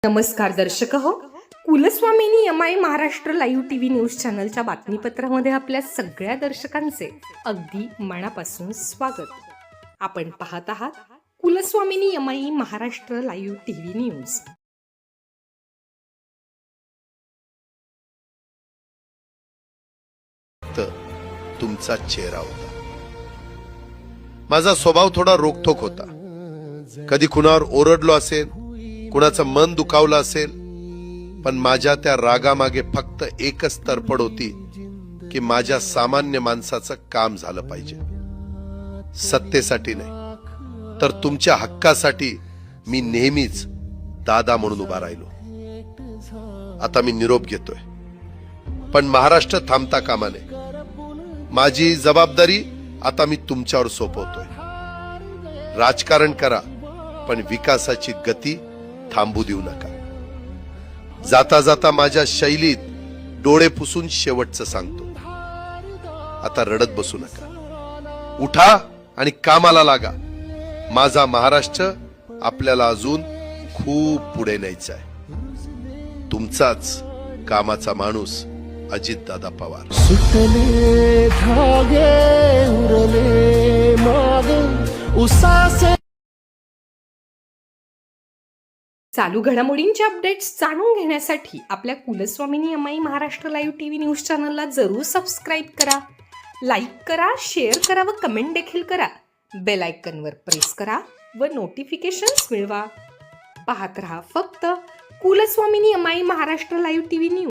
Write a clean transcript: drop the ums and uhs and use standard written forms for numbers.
नमस्कार दर्शक हो, Kulswamini MI Maharashtra live TV news चॅनलच्या बातमीपत्रामध्ये आपल्या सगळ्या दर्शकांचे अगदी मनापासून स्वागत. आपण पाहत आहात Kulswamini MI Maharashtra live TV news. तुमचा चेहरा होता. माझा स्वभाव थोडा रोखठोक होता. कधी कुणावर ओरडलो असेल, कुणाचं मन दुखावलं असेल, पण माझ्या त्या रागामागे फक्त एकच तरफड होती की माझ्या सामान्य माणसाचं काम झालं पाहिजे. सत्तेसाठी नाही तर तुमच्या हक्कासाठी मी नेहमीच दादा म्हणून उभा राहिलो. आता मी निरोप घेतोय, पण महाराष्ट्र थांबता कामा नये. माझी जबाबदारी आता मी तुमच्यावर सोपवतोय. राजकारण करा, पण विकासाची गती थांबू देऊ नका. जाता जाता माझ्या शैलीत डोळे पुसून शेवटचं सांगतो, आता रडत बसू नका. उठा आणि कामाला लागा. माझा महाराष्ट्र आपल्याला अजून खूप पुढे न्यायचा आहे. तुमचाच कामाचा माणूस अजितदादा पवार. सुटले धागे उरले माग उसासे. चालू घडामोडींचे अपडेट्स जाणून घेण्यासाठी आपल्या Kulswamini MI Maharashtra live TV news चॅनलला जरूर सबस्क्राईब करा, लाईक करा, शेअर करा व कमेंट देखील करा. बेल आयकॉनवर प्रेस करा व नोटिफिकेशन्स मिळवा. पाहत रहा फक्त Kulswamini MI Maharashtra live TV news.